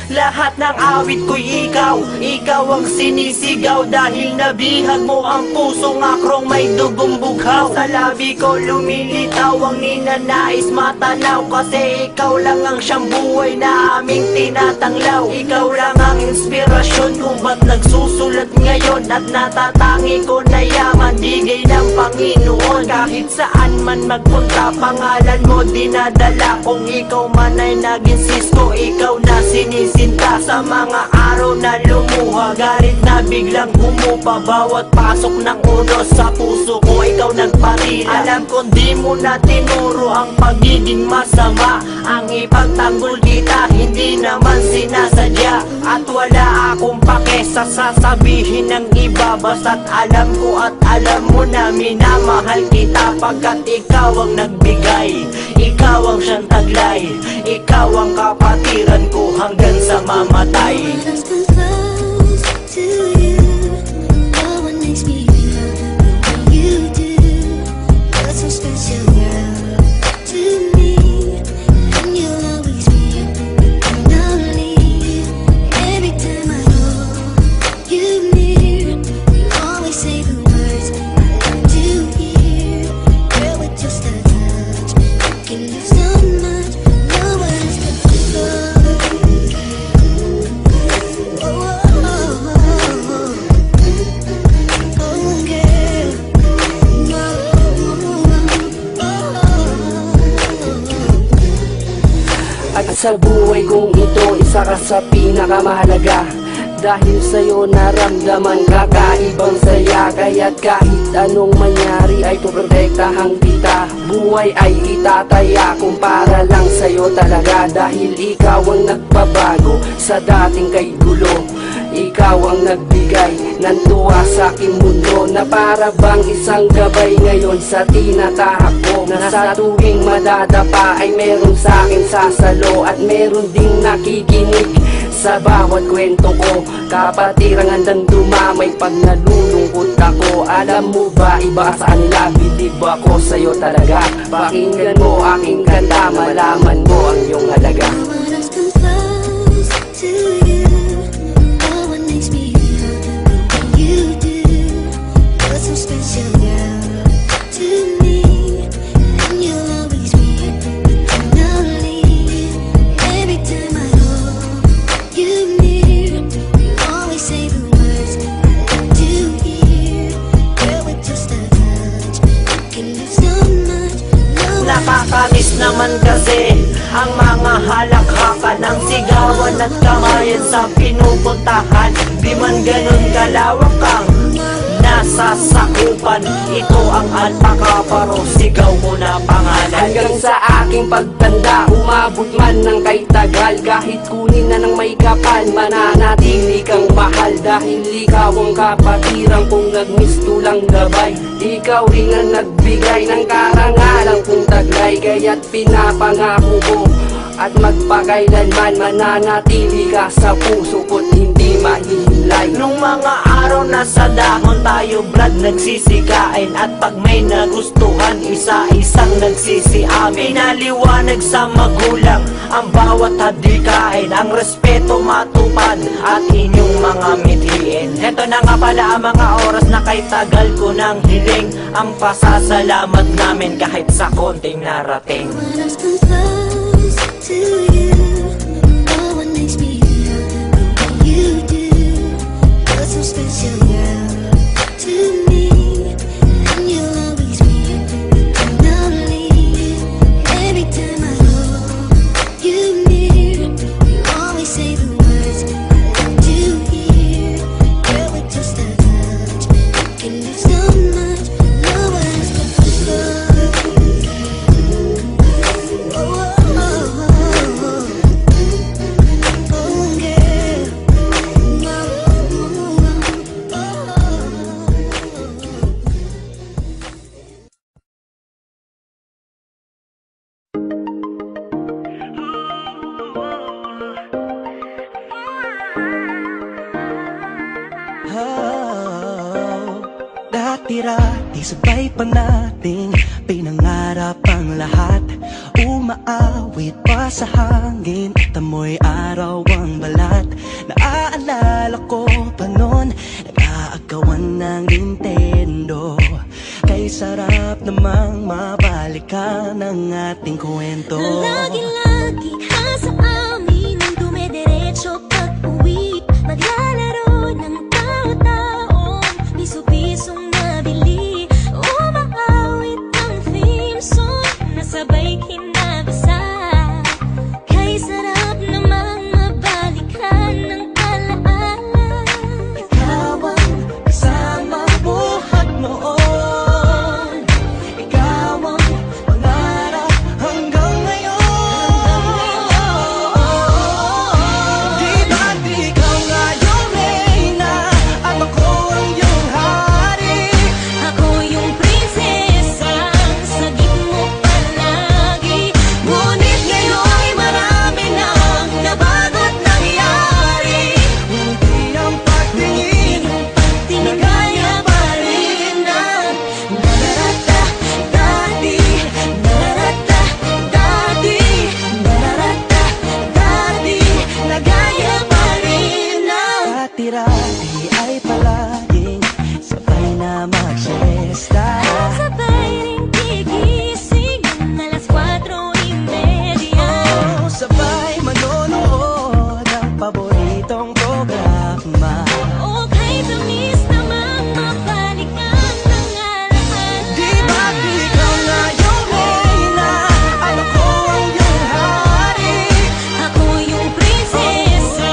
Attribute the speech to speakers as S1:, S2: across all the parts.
S1: Lahat ng awit ko'y ikaw, ikaw ang sinisigaw. Dahil nabihag mo ang pusong akrong may dugong bughaw. Sa labi ko lumilitaw ang ninanais matanaw. Kasi ikaw lang ang siyang buhay na aming tinatanglaw. Ikaw lang ang inspirasyon kung ba't nagsusulat ngayon. At natatangi ko na yaman, bigay ng Panginoon. Kahit saan man magpunta, pangalan mo dinadala. Kung ikaw man ay nag-insisto, ikaw na sinisinta. Sa mga araw na lumuha, galit na biglang humupa. Bawat pasok ng unos sa puso ko, ikaw nagparila. Alam ko di mo na tinuro ang pagiging masama. Ang ipagtanggol kita, hindi naman sinasadya. At wala akong pake sa sasabihin ng iba. Basta't alam ko at alam mo na minamahal kita. Pagkat ikaw ang nagbigay, ikaw ang siyang taglay, ikaw ang kapatiran ko hanggang sa mamatay.
S2: Let's come close to you. No one makes me feel the way you do. You're so special, girl, to me. And you'll always be lonely. Every time I hold you near, you always say the words I love to hear. Girl, with just a touch, you can do so much. No words can describe.
S3: At sa buhay kong ito, isa ka sa pinakamahalaga. Dahil sa'yo naramdaman kakaibang saya. Kaya't kahit anong mangyari ay poprotektahan kita. Buhay ay itataya kung para lang sa'yo talaga. Dahil ikaw ang nagbabago sa dating kay gulo. Ikaw ang nagbigay ng tuwa sa aking mundo. Na para bang isang gabay ngayon sa tinatahak ko. Na sa tuwing madadapa ay meron sa akin sasalo. At meron ding nakikinig sa bawat kwento ko. Kapatirang handang dumamay pag nalulungkot ako. Alam mo ba, iba sa kanila, bilib ako sa'yo talaga. Pakinggan mo aking kanta, malaman mo ang iyong halaga.
S2: No one else comes close to you. No one makes me feel the way you do. You're so special, girl, to me. And you'll always be lonely. Every time I hold you near, you always say the words I love to hear. Girl, with just a touch, you can do so much. No one
S1: Nakakamiss naman kasi ang mga halakhakan ng sigawan at kamayan sa pinupuntahan. Di man ganun kalawak ang nasa sakupan. Ito ang alpakaparo, sigaw mo na pangalan.
S3: Hanggang sa aking pagtanda, umabot man ng kay tagal. Kahit kunin na ng may kapal, mananatili kang mahal. Dahil ikaw ang kapatiran kung nagmisto lang gabay. Ikaw rin ang nagbigay ng karangalan kung taglay. Kaya't pinapangako ko at magpakailanman mananatili ka sa puso ko't hindi mahihimlay.
S1: Nung mga araw na sa dahon tayo brad nagsisikain. At pag may nagustuhan, isa-isang nagsisiamin. Pinaliwanag sa magulang ang bawat hadikain. Ang respeto matupad at inyong mga mithiin. Heto na nga pala ang mga oras na kay tagal ko nang hiling. Ang pasasalamat namin kahit sa konting narating.
S2: No one else comes close to you. No one makes me feel the way you do. You're so special, girl, to me. And you'll always be lonely. Every time I hold you near, you always say the words I love to hear. Girl, with just a touch, you can do so much. No words can describe.
S4: Dati-rati sabay pa nating pinangarap ang lahat. Umaawit pa sa hangin at amoy araw ang balat. Naalala ko pa noon, nag-aagawan ng Nintendo. Kay sarap namang mabalikan ng ating kwento.
S2: Lagi-lagi ka sa amin ang dumediretso pag-uwi. Maglalaro ng tao-taong piso-pisong nabili. Umaawit ang theme song na sabay kinabasa. Kay sarap namang mabalikan ng alaala.
S4: Ikaw ang kasama buhat noon. Ikaw ang pangarap hanggang ngayon. Di ba't ikaw nga yung reyna at ako ang iyong hari?
S2: Ako yung prinsesa, sagip mo palagi. Ngunit ngayon'y marami nang nabago't nangyari.
S4: Hindi ang pagtingin
S2: Tinigaya pa rin ang nararata dati. Nararata dati. Nararata dati. Nagaya pa rin ang
S4: dati-dati ay palaging sabay na mag-siesta.
S2: sabay ring gigising ng alas 4:30.
S4: Oh, sabay manonood ng paboritong programa.
S2: Okay, tamis namang mabalikan ng alaala.
S4: Di ba't ikaw nga yung reyna at ako ang iyong hari?
S2: Ako yung prinsesa,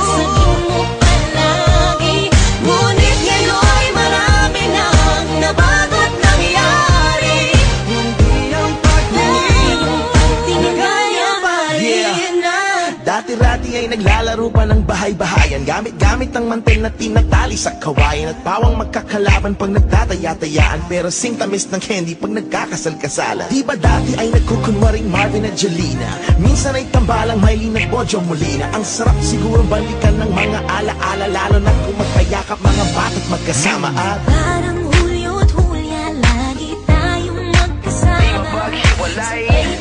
S2: sagip mo palagi. Ngunit ngayon'y marami nang nabago't nangyari.
S4: Hindi ang pagtingin
S2: Tinigaya pa rin ang
S5: Dati-rati ay naglalaro pa ng bahay-bahayan. Gamit-gamit ang mantel na tinatali sa kawayan. At pawang magkakalaban pag nagtataya-tayaan. Pero sing tamis ng candy pag nagkakasal-kasalan. Di ba dati ay nagkukunwaring Marvin at Jelena? Minsan ay tambalang Mylene at Bojo Molina. Ang sarap siguro balikan ng mga ala-ala. Lalo na kung magkayakap mga bata't magkasama. At
S2: parang Hulyo't Hulya, lagi tayong magkasama. Sabay